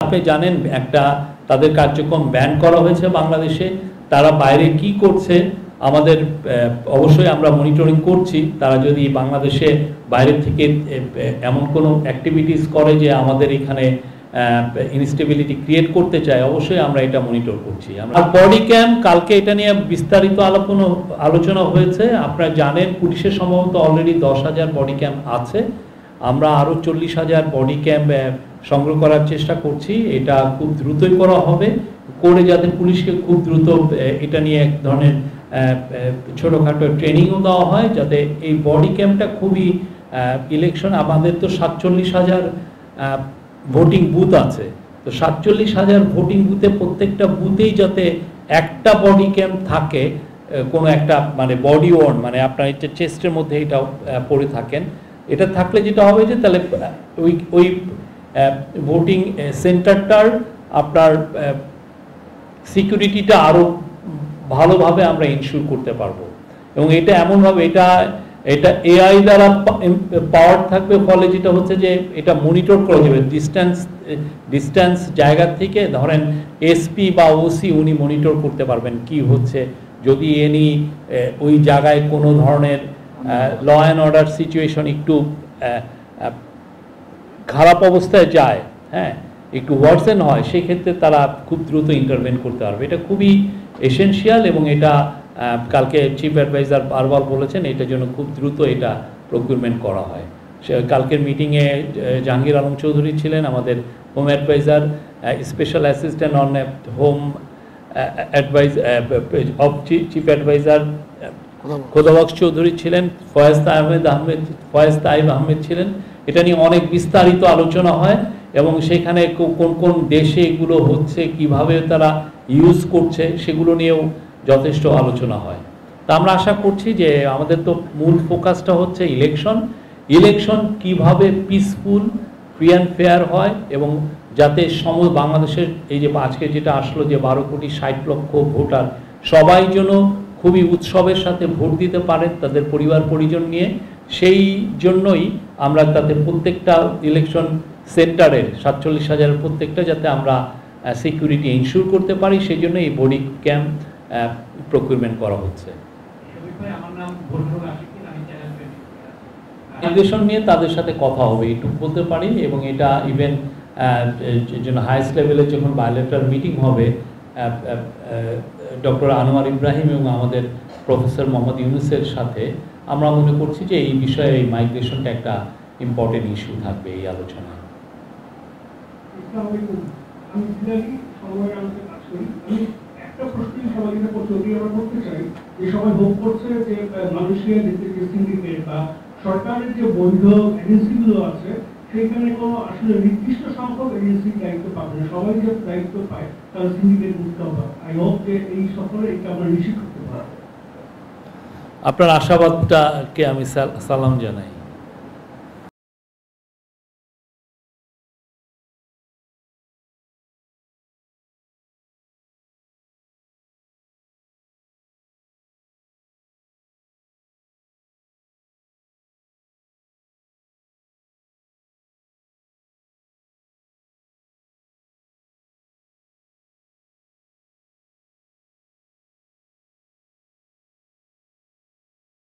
আপনি জানেন একটা তাদের কার্যক্রম ব্যান করা হয়েছে বাংলাদেশে। তারা বাইরে কি করছে আমাদের অবশ্যই আমরা মনিটরিং করছি। তারা যদি বাংলাদেশে বাইরে থেকে এমন কোনো অ্যাক্টিভিটিস করে যে আমাদের এখানে ইনস্টেবিলিটি ক্রিয়েট করতে চায়, অবশ্যই আমরা এটা মনিটর করছি। আমরা বডি ক্যাম্প কালকে এটা নিয়ে বিস্তারিত আলোচনা হয়েছে। আপনারা জানেন পুলিশের সম্ভবত অলরেডি 10,000 বডি ক্যাম্প আছে। আমরা আরও 40,000 বডি ক্যাম্প সংগ্রহ করার চেষ্টা করছি। এটা খুব দ্রুতই করা হবে, করে যাতে পুলিশকে খুব দ্রুত এটা নিয়ে এক ধরনের ছোটোখাটো ট্রেনিংও দেওয়া হয়, যাতে এই বডি ক্যাম্পটা খুবই ইলেকশন আমাদের তো 47,000 ভোটিং বুথ আছে। তো 47,000 ভোটিং বুথে প্রত্যেকটা বুথেই যাতে একটা বডি ক্যাম্প থাকে, কোনো একটা মানে বডি ওয়ার্ন মানে আপনার এটা চেস্টের মধ্যে এটা পড়ে থাকেন। এটা থাকলে যেটা হবে যে তাহলে ওই ভোটিং সেন্টারটার আপনার সিকিউরিটিটা আরও ভালোভাবে আমরা ইনশিওর করতে পারবো। এবং এটা এমনভাবে এটা এআই দ্বারা পাওয়ার থাকবে, ফলে যেটা হচ্ছে যে এটা মনিটর করা যাবে ডিস্ট্যান্স জায়গা থেকে। ধরেন এসপি বা ওসি উনি মনিটর করতে পারবেন কি হচ্ছে, যদি এনি ওই জায়গায় কোনো ধরনের ল অ্যান্ড অর্ডার সিচুয়েশন একটু খারাপ অবস্থায় যায়, হ্যাঁ একটু ওয়ার্সেন হয়, সেক্ষেত্রে তারা খুব দ্রুত ইন্টারভেন করতে পারবে। এটা খুবই এসেনশিয়াল এবং এটা কালকে চিফ অ্যাডভাইজার বারবার বলেছেন এটার জন্য খুব দ্রুত এটা প্রকিউরমেন্ট করা হয়। কালকের মিটিংয়ে জাহাঙ্গীর আলম চৌধুরী ছিলেন, আমাদের home adviser, special assistant on home chief adviser Khodabaksh Chowdhury ছিলেন, ফয়েজ তাইব আহমেদ ছিলেন। এটা নিয়ে অনেক বিস্তারিত আলোচনা হয় এবং সেখানে কোন কোন দেশে এগুলো হচ্ছে, কিভাবে তারা ইউজ করছে, সেগুলো নিয়েও যথেষ্ট আলোচনা হয়। তা আমরা আশা করছি যে আমাদের তো মূল ফোকাসটা হচ্ছে ইলেকশন কিভাবে পিসফুল ফ্রি অ্যান্ড ফেয়ার হয় এবং যাতে বাংলাদেশের এই যে আজকে যেটা আসলো যে 12,60,00,000 ভোটার সবাই যেন খুবই উৎসবের সাথে ভোট দিতে পারেন তাদের পরিবার পরিজন নিয়ে। সেই জন্যই আমরা তাতে প্রত্যেকটা ইলেকশন সেন্টারের 47,000 প্রত্যেকটা যাতে আমরা সিকিউরিটি ইনশিওর করতে পারি, সেই জন্য এই বডি ক্যাম্প প্রকিউরমেন্ট করা হচ্ছে। নির্দেশন নিয়ে তাদের সাথে কথা হবে এইটুকু বলতে পারি। এবং এটা ইভেন যেন হাইস্ট লেভেলে যখন বায়োলেটারাল মিটিং হবে ডক্টর আনোয়ার ইব্রাহিম এবং আমাদের প্রফেসর মোহাম্মদ ইউনুসের সাথে, আমরা মনে করছি যে এই বিষয়ে এই মাইগ্রেশনটা একটা ইম্পর্টেন্ট ইস্যু থাকবে এই আলোচনায়। একটা প্রশ্নই সবাইকে যদি আমরা করতে চাই যে সবাই ভোগ করছে যে মালয়েশিয়া যে সিন্ডিকেট বা সরকারের যে বৈধ এজেন্সিগুলো আছে সেখানে কোনো আসলে নির্দিষ্ট সংখ্যক এজেন্সি দায়িত্ব পাবে না, সবাই যে দায়িত্ব পায় তারা সিন্ডিকেট মুক্ত হবে। আই হোপ যে এই সফরে এটা আমরা নিশ্চিত করতে পারবো। আপনার আশাবাদটাকে আমি সালাম জানাই।